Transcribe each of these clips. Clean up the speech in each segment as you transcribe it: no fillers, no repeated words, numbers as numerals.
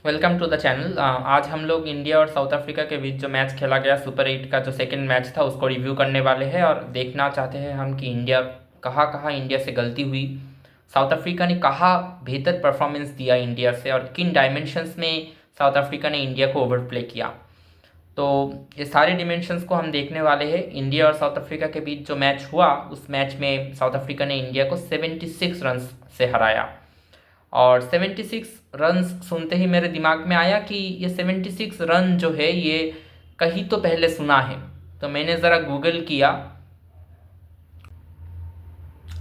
Welcome to the channel. आज हम लोग इंडिया और साउथ अफ्रीका के बीच जो मैच खेला गया सुपर 8 का जो सेकंड मैच था उसको रिव्यू करने वाले हैं और देखना चाहते हैं हम कि इंडिया कहाँ कहाँ इंडिया से गलती हुई, साउथ अफ्रीका ने कहाँ बेहतर परफॉर्मेंस दिया इंडिया से और किन डायमेंशंस में साउथ अफ्रीका ने इंडिया को ओवरप्ले किया। तो ये सारे डिमेंशंस को हम देखने वाले हैं। इंडिया और साउथ अफ्रीका के बीच जो मैच हुआ उस मैच में साउथ अफ्रीका ने इंडिया को 76 रन्स से हराया और 76 रन्स सुनते ही मेरे दिमाग में आया कि ये 76 रन जो है ये कहीं तो पहले सुना है। तो मैंने ज़रा गूगल किया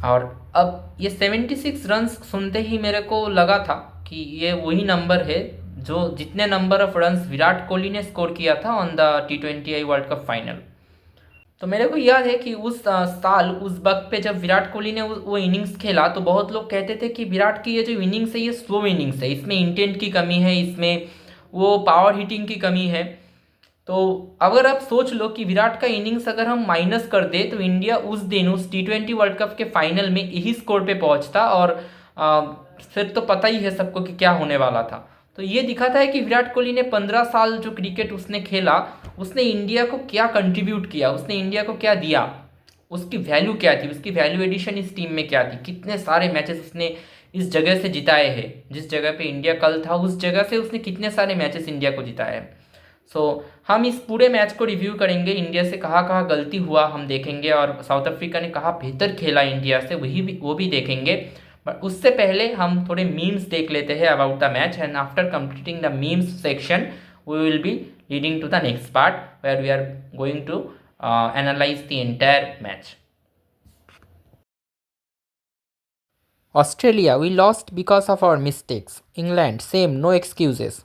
और अब ये 76 रन्स सुनते ही मेरे को लगा था कि ये वही नंबर है जो जितने number of runs Virat Kohli ने स्कोर किया था on the T20I world cup final. तो मेरे को याद है कि उस साल उस वक्त पे जब विराट कोहली ने वो इनिंग्स खेला तो बहुत लोग कहते थे कि विराट की ये जो इनिंग्स है ये स्लो इनिंग्स है, इसमें इंटेंट की कमी है, इसमें वो पावर हिटिंग की कमी है। तो अगर आप सोच लो कि विराट का इनिंग्स अगर हम माइनस कर दे तो इंडिया उस दिन उस T20 वर्ल्ड कप के फाइनल में यही स्कोर पे पहुंचता और आ, फिर तो पता ही है सबको कि क्या होने वाला था। तो ये दिखाता है कि विराट कोहली ने 15 साल जो क्रिकेट उसने खेला उसने इंडिया को क्या कंट्रीब्यूट किया, उसने इंडिया को क्या दिया, उसकी वैल्यू क्या थी, उसकी वैल्यू एडिशन इस टीम में क्या थी, कितने सारे मैचेस उसने इस जगह से जिताए हैं। जिस जगह पे इंडिया कल था उस जगह से उसने कितने सारे मैचेस इंडिया को जिताए हैं। सो हम इस पूरे मैच को रिव्यू करेंगे, इंडिया से कहाँ कहाँ गलती हुआ हम देखेंगे और साउथ अफ्रीका ने कहाँ बेहतर खेला इंडिया से वो भी देखेंगे। बट उससे पहले हम थोड़े मीम्स देख लेते हैं about the match and after completing the memes section we will be leading to the next part where we are going to analyse the entire match. Australia we lost because of our mistakes. England same no excuses.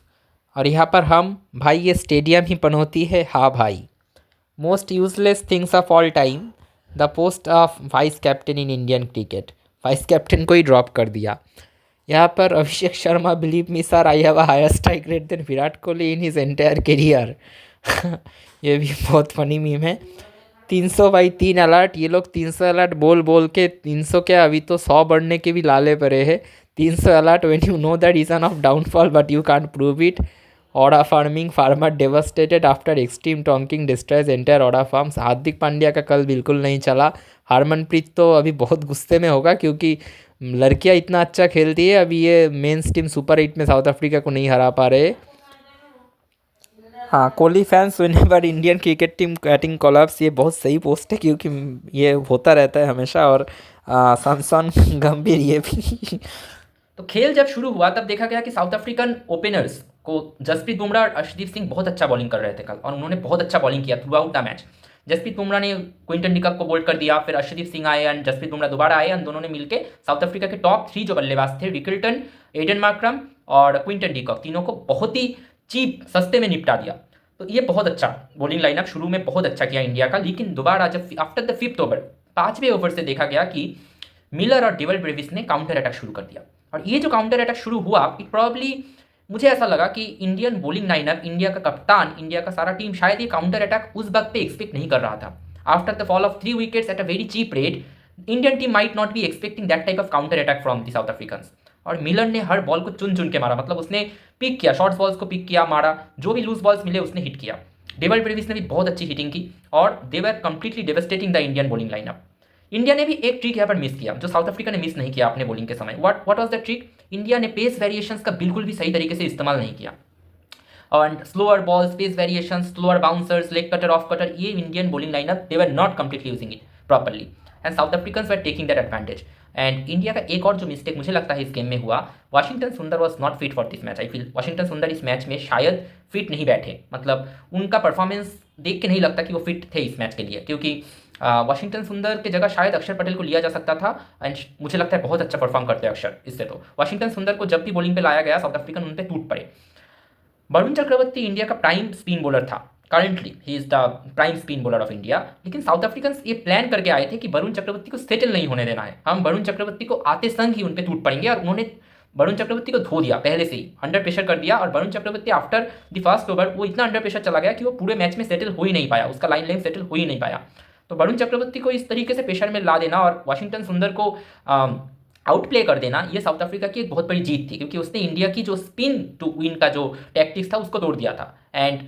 और यहाँ पर हम भाई ये stadium ही पनौती है। हाँ भाई, most useless things of all time, the post of vice captain in Indian cricket. Vice captain को ही ड्रॉप कर दिया। यहाँ पर Abhishek Sharma believe me sir I have a higher strike rate than Virat Kohli in his entire career. ये भी बहुत funny meme है। 300/3 अलर्ट, ये लोग 300 अलर्ट बोल बोल के 300 क्या अभी तो 100 बढ़ने के भी लाले पड़े हैं। 300 alert when you know the reason of downfall but you can't prove it. Orda farming farmer devastated after extreme tonking destroys entire orda farms. Hardik Pandya का कल बिल्कुल नहीं चला। हरमनप्रीत तो अभी बहुत गुस्से में होगा क्योंकि लड़कियां इतना अच्छा खेलती है, अभी ये मेंस टीम सुपर 8 में साउथ अफ्रीका को नहीं हरा पा रहे। हाँ, Kohli fans whenever Indian cricket team batting collapse, ये बहुत सही पोस्ट है क्योंकि ये होता रहता है हमेशा। और सैमसन गंभीर ये भी। तो खेल जब शुरू हुआ तब देखा गया कि साउथ अफ्रीकन ओपनर्स को जसप्रीत बुमराह और अर्शदीप सिंह बहुत अच्छा बॉलिंग कर रहे थे कल और उन्होंने बहुत अच्छा बॉलिंग किया throughout the match. Jasprit Bumrah ने क्विंटन डिकॉक को बोल्ड कर दिया, फिर अर्शदीप सिंह आए एंड जसप्रीत बुमराह दोबारा आए एंड दोनों ने मिलकर साउथ अफ्रीका के टॉप 3 जो बल्लेबाज थे रिकल्टन, एडन मार्क्रम और क्विंटन डिकॉक, तीनों को बहुत ही चीप सस्ते में निपटा दिया। तो ये बहुत अच्छा बॉलिंग लाइनअप शुरू में बहुत अच्छा किया इंडिया का, लेकिन दोबारा जब आफ्टर द 5th ओवर 5वें ओवर से देखा गया कि मिलर और डेवल ब्रेविस ने काउंटर अटैक शुरू कर दिया। और ये जो काउंटर अटैक शुरू हुआ इट प्रॉब्ली मुझे ऐसा लगा कि इंडियन बॉलिंग लाइनअप, इंडिया का कप्तान, इंडिया का सारा टीम शायद ये काउंटर अटैक उस वक्त पे एक्सपेक्ट नहीं कर रहा था। After the fall of 3 wickets at a very cheap rate, Indian team might not be expecting that type of counter attack from the South Africans. और मिलर ने हर बॉल को चुन चुन के मारा, मतलब उसने पिक किया, शॉर्ट्स बॉल्स को पिक किया, मारा, जो भी लूज बॉल्स मिले उसने हिट किया। डेवल ब्रेविस ने भी बहुत अच्छी हिटिंग की और they were completely devastating the Indian bowling lineup. India ने भी एक ट्रिक यहाँ पर मिस किया जो साउथ अफ्रीका ने मिस नहीं किया अपने बॉलिंग के समय। What was the trick? India ने पेस वेरिएशंस का बिल्कुल भी सही तरीके से इस्तेमाल नहीं किया और slower balls, pace variations, slower bouncers, leg cutter, off cutter, ये Indian bowling lineup they were not completely using it properly and South Africans were taking that advantage. And India का एक और जो मिस्टेक मुझे लगता है इस गेम में हुआ, वाशिंगटन सुंदर was not fit for this match. I feel Washington सुंदर इस मैच में शायद फिट नहीं बैठे, मतलब उनका परफॉर्मेंस देख के नहीं लगता कि वो फिट थे इस मैच के लिए, क्योंकि वाशिंगटन सुंदर की जगह शायद अक्षर पटेल को लिया जा सकता था एंड मुझे लगता है बहुत अच्छा परफॉर्म करते हैं अक्षर इससे। तो वाशिंगटन सुंदर को जब भी बॉलिंग पे लाया गया साउथ अफ्रीकन उन पे टूट पड़े। वरुण चक्रवर्ती इंडिया का प्राइम स्पिन बॉलर था, currently he is the prime spin bowler of India, लेकिन साउथ अफ्रीकन ये प्लान करके आए थे कि वरुण चक्रवर्ती को सेटल नहीं होने देना है, हम वरुण चक्रवर्ती को आते संग ही उन पे टूट पड़ेंगे। और उन्होंने वरुण चक्रवर्ती को धो दिया, पहले से ही अंडर प्रेशर कर दिया और Varun Chakravarthy after the first over वो इतना अंडर प्रेशर चला गया कि वो पूरे मैच में सेटल हो ही नहीं पाया, उसका लाइन सेटल हो ही नहीं पाया। तो वरुण चक्रवर्ती को इस तरीके से प्रेशर में ला देना और वाशिंगटन सुंदर को आउट प्ले कर देना, ये साउथ अफ्रीका की एक बहुत बड़ी जीत थी, क्योंकि उसने इंडिया की जो स्पिन टू विन का जो टैक्टिक्स था उसको तोड़ दिया था। एंड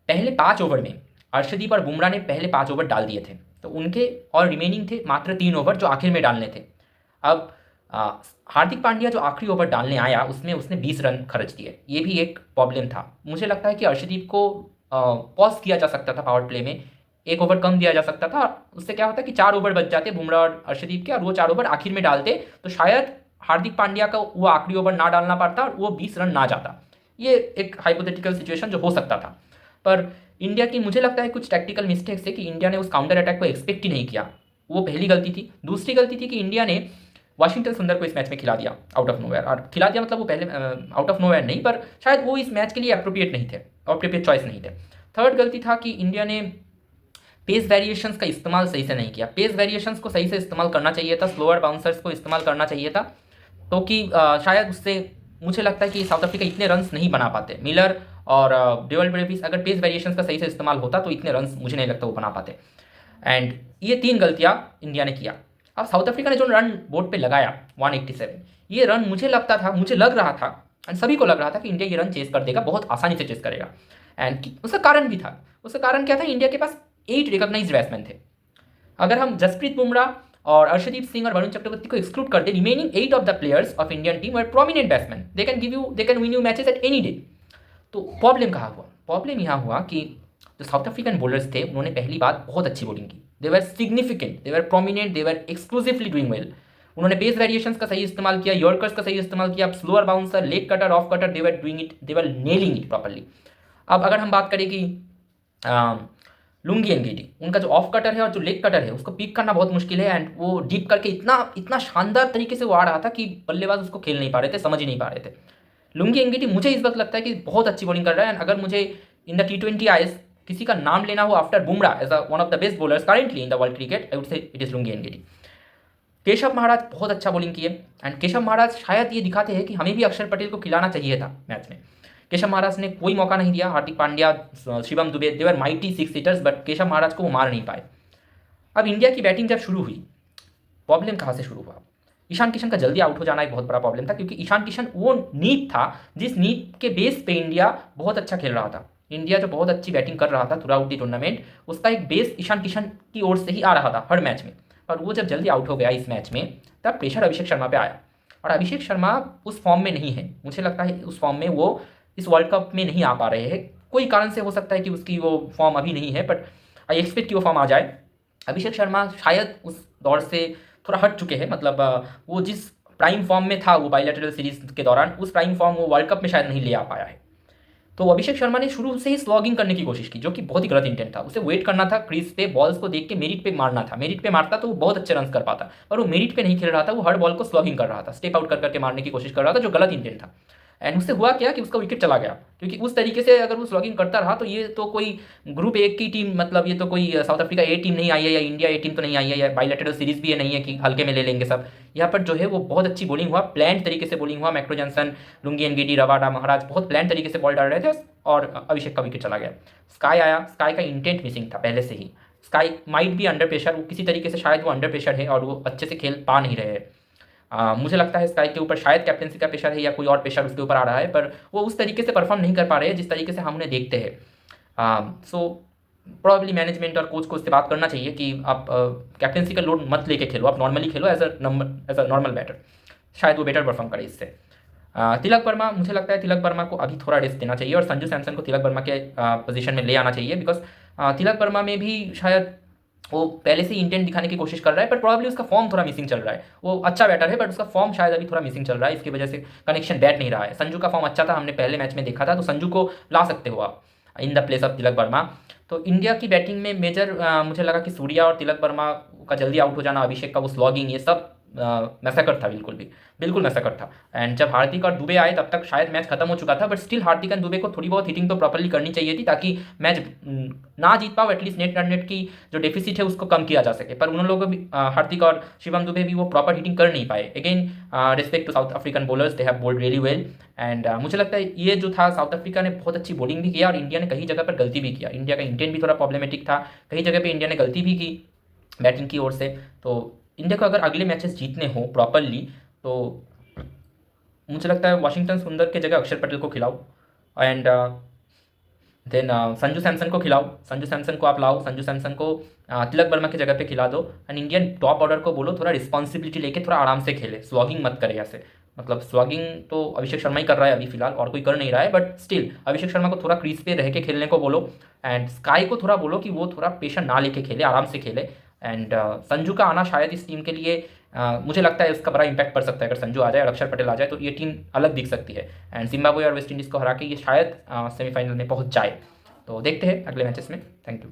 पहले 5 ओवर में अर्शदीप और बुमराह ने पहले 5 ओवर डाल दिए थे, तो उनके और रिमेनिंग थे मात्र 3 ओवर जो आखिर में डालने थे। अब हार्दिक पांड्या जो आखिरी ओवर डालने आया उसमें उसने 20 रन खर्च दिए, ये भी एक प्रॉब्लम था। मुझे लगता है कि अर्शदीप को पॉज किया जा सकता था पावर प्ले में, 1 ओवर कम दिया जा सकता था, उससे क्या होता कि 4 ओवर बच जाते बुमराह और अर्शदीप के, और वो 4 ओवर आखिर में डालते तो शायद हार्दिक पांड्या का वो आखिरी ओवर ना डालना पड़ता और वो 20 रन ना जाता। ये एक हाइपोथेटिकल सिचुएशन जो हो सकता था। पर इंडिया की मुझे लगता है कुछ टैक्टिकल मिस्टेक्स है कि इंडिया ने उस काउंटर अटैक को एक्सपेक्ट ही नहीं किया, वो पहली गलती थी। दूसरी गलती थी कि इंडिया ने वाशिंगटन सुंदर को इस मैच में खिला दिया आउट ऑफ नोवेयर, और खिला दिया मतलब वो पहले आउट ऑफ नोवेयर नहीं, पर शायद वो इस मैच के लिए अप्रोप्रिएट नहीं थे, अप्रोप्रिएट चॉइस नहीं थे। थर्ड गलती था कि इंडिया ने पेस वेरिएशंस का इस्तेमाल सही से नहीं किया। पेस वेरिएशंस को सही से इस्तेमाल करना चाहिए था, स्लोअर बाउंसर्स को इस्तेमाल करना चाहिए था, तो कि शायद उससे मुझे लगता है कि साउथ अफ्रीका इतने रन्स नहीं बना पाते। मिलर और डेवल ब्रेविस अगर पेस वेरिएशंस का सही से इस्तेमाल होता तो इतने रन्स मुझे नहीं लगता वो बना पाते। एंड ये 3 गलतियाँ इंडिया ने किया। अब साउथ अफ्रीका ने जो रन बोर्ड पे लगाया 187, ये रन मुझे लग रहा था एंड सभी को लग रहा था कि इंडिया ये रन चेस कर देगा, बहुत आसानी से चेस करेगा। एंड उसका कारण भी था, उसका कारण क्या था, इंडिया के पास 8 रिकॉग्नाइज्ड बैट्समैन थे। अगर हम जसप्रीत बुमराह और अर्शदीप सिंह और वरुण चक्रवर्ती को एक्सक्लूड कर दे, remaining 8 of the players of Indian team were prominent batsman, they can win you matches at any day. तो प्रॉब्लम कहाँ हुआ, प्रॉब्लम यहाँ हुआ कि जो साउथ अफ्रीकन बॉलर्स थे उन्होंने पहली बात बहुत अच्छी बॉलिंग की, दे वर सिग्निफिकेंट, दे वर प्रोमिनेंट, दे वर एक्सक्लूसिवली डूइंग वेल। उन्होंने पेस वेरिएशंस का सही इस्तेमाल किया, यॉर्कर्स का सही इस्तेमाल किया, slower bouncer, leg cutter, off cutter, they were doing it, they were nailing it properly. अब अगर हम बात करें कि लुंगी एनगीडी, उनका जो ऑफ कटर है और जो लेग कटर है उसको पिक करना बहुत मुश्किल है, एंड वो डीप करके इतना इतना शानदार तरीके से वो आ रहा था कि बल्लेबाज उसको खेल नहीं पा रहे थे, समझ ही नहीं पा रहे थे। लुंगी एनगीडी मुझे इस वक्त लगता है कि बहुत अच्छी बॉलिंग कर रहा है, एंड अगर मुझे इन द T20 आईज किसी का नाम लेना हो after Bumrah as one of the best bowlers currently in the world cricket, I would say it is Lungi Ngidi. Keshav Maharaj बहुत अच्छा बॉलिंग किए, एंड केशव महाराज शायद ये दिखाते हैं कि हमें भी अक्षर पटेल को खिलाना चाहिए था मैच में। केशव महाराज ने कोई मौका नहीं दिया, हार्दिक पांड्या, शिवम दुबे, देवर mighty 6 hitters, but Keshav Maharaj को वो मार नहीं पाए। अब इंडिया की बैटिंग जब शुरू हुई, प्रॉब्लम कहाँ से शुरू हुआ, ईशान किशन का जल्दी आउट हो जाना एक बहुत बड़ा प्रॉब्लम था, क्योंकि ईशान किशन वो नीड था जिस नीड के बेस पे इंडिया बहुत अच्छा खेल रहा था। इंडिया जो बहुत अच्छी बैटिंग कर रहा था थ्रू आउट दी टूर्नामेंट, उसका एक बेस ईशान किशन की ओर से ही आ रहा था हर मैच में, और वो जब जल्दी आउट हो गया इस मैच में, तब प्रेशर अभिषेक शर्मा पे आया। और अभिषेक शर्मा उस फॉर्म में नहीं है, मुझे लगता है उस फॉर्म में वो इस वर्ल्ड कप में नहीं आ पा रहे हैं। कोई कारण से हो सकता है कि उसकी वो फॉर्म अभी नहीं है, बट आई एक्सपेक्ट कि वो फॉर्म आ जाए। अभिषेक शर्मा शायद उस दौर से थोड़ा हट चुके हैं, मतलब वो जिस प्राइम फॉर्म में था वो बायलैटरल सीरीज के दौरान, उस प्राइम फॉर्म वो वर्ल्ड कप में शायद नहीं ले आ पाया है। तो अभिषेक शर्मा ने शुरू से ही स्लॉगिंग करने की कोशिश की, जो कि बहुत ही गलत इंटेंट था। उसे वेट करना था क्रीज पे, बॉल्स को देख के मेरिट पे मारना था, मेरिट पे मारता तो वो बहुत अच्छे रन कर पाता, और वो मेरिट पे नहीं खेल रहा था, वो हर बॉल को स्लॉगिंग कर रहा था, स्टेप आउट कर करके मारने की कोशिश कर रहा था, जो गलत इंटेंट था। एंड उससे हुआ क्या कि उसका विकेट चला गया, क्योंकि उस तरीके से अगर वो स्लॉगिंग करता रहा तो ये तो कोई ग्रुप ए की टीम, मतलब ये तो कोई साउथ अफ्रीका ए टीम नहीं आई है, या इंडिया ए टीम तो नहीं आई है, या बायलैटरल सीरीज भी ये नहीं है कि हल्के में ले लेंगे सब। यहाँ पर जो है वो बहुत अच्छी बॉलिंग हुआ, प्लान तरीके से बॉलिंग हुआ, मैक्रो Jansen, Lungi Ngidi, Rabada, Maharaj बहुत प्लान तरीके से बॉल डाल रहे थे, और अभिषेक का विकेट चला गया। स्काई आया, स्काई का इंटेंट मिसिंग था पहले से ही, स्काई माइट भी अंडर प्रेशर, वो किसी तरीके से शायद वो अंडर प्रेशर है और वो अच्छे से खेल पा नहीं रहे हैं। मुझे लगता है स्काई के ऊपर शायद कैप्टनसी का प्रेशर है या कोई और प्रेशर उसके ऊपर आ रहा है, पर वो उस तरीके से परफॉर्म नहीं कर पा रहे हैं जिस तरीके से हम उन्हें देखते हैं। सो प्रॉब्ली मैनेजमेंट और कोच को उससे बात करना चाहिए कि आप कैप्टनसी का लोड मत लेके खेलो, आप normally Khelo as a normal batter, शायद वो बेटर परफॉर्म करे इससे। तिलक वर्मा, मुझे लगता है तिलक वर्मा को अभी थोड़ा रेस्ट देना चाहिए, और संजू सैमसन को तिलक वर्मा के पोजीशन में ले आना चाहिए, बिकॉज तिलक वर्मा में भी शायद वो पहले से ही इंटेंट दिखाने की कोशिश कर रहा है, बट प्रॉब्ली उसका फॉर्म थोड़ा मिसिंग चल रहा है। वो अच्छा बैटर है, बट उसका फॉर्म शायद अभी थोड़ा मिसिंग चल रहा है, इसकी वजह से कनेक्शन बैठ नहीं रहा है। संजू का फॉर्म अच्छा था, हमने पहले मैच में देखा था, तो संजू को ला सकते हो आप in the place of Tilak Varma. तो इंडिया की बैटिंग में मेजर मुझे लगा कि सूर्या और तिलक वर्मा का जल्दी आउट हो जाना, अभिषेक का वो स्लॉगिंग, ये सब मैसेकर था, बिल्कुल मैसेकर था। एंड जब हार्दिक और दुबे आए तब तक शायद मैच खत्म हो चुका था, but still Hardik and Dubey को थोड़ी बहुत हिटिंग तो प्रॉपर्ली करनी चाहिए थी, ताकि मैच ना जीत पाओ, एटलीस्ट नेट रन रेट की जो डेफिसिट है उसको कम किया जा सके। पर उन लोगों भी, हार्दिक और शिवम दुबे भी वो प्रॉपर हिटिंग कर नहीं पाए। Again respect to South African bowlers, they have bowled really well, and मुझे लगता है ये जो था, साउथ अफ्रीका ने बहुत अच्छी बॉलिंग भी किया और इंडिया ने कई जगह पर गलती भी किया। इंडिया का इंटेंट भी थोड़ा प्रॉब्लमेटिक था, कई जगह पर इंडिया ने गलती भी की बैटिंग की ओर से। तो इंडिया को अगर अगले मैचेस जीतने हो प्रॉपरली, तो मुझे लगता है वाशिंगटन सुंदर की जगह अक्षर पटेल को खिलाओ, एंड देन संजू सैमसन को खिलाओ। संजू सैमसन को आप लाओ, संजू सैमसन को तिलक वर्मा की जगह पे खिला दो। एंड इंडियन टॉप ऑर्डर को बोलो थोड़ा रिस्पॉन्सिबिलिटी लेके थोड़ा आराम से खेले, स्वागिंग मत करे ऐसे। मतलब स्वागिंग तो अभिषेक शर्मा ही कर रहा है अभी फिलहाल, और कोई कर नहीं रहा है, बट स्टिल अभिषेक शर्मा को थोड़ा क्रीज पे रह के खेलने को बोलो। एंड स्काई को थोड़ा बोलो कि वो थोड़ा प्रेशर ना लेके खेले, आराम से खेले। एंड संजू का आना शायद इस टीम के लिए मुझे लगता है उसका बड़ा इंपैक्ट पड़ सकता है। अगर संजू आ जाए और अक्षर पटेल आ जाए तो ये टीम अलग दिख सकती है, एंड जिम्बाब्वे और वेस्ट इंडीज़ को हरा के ये शायद सेमीफाइनल में पहुंच जाए। तो देखते हैं अगले मैचेस में। Thank you.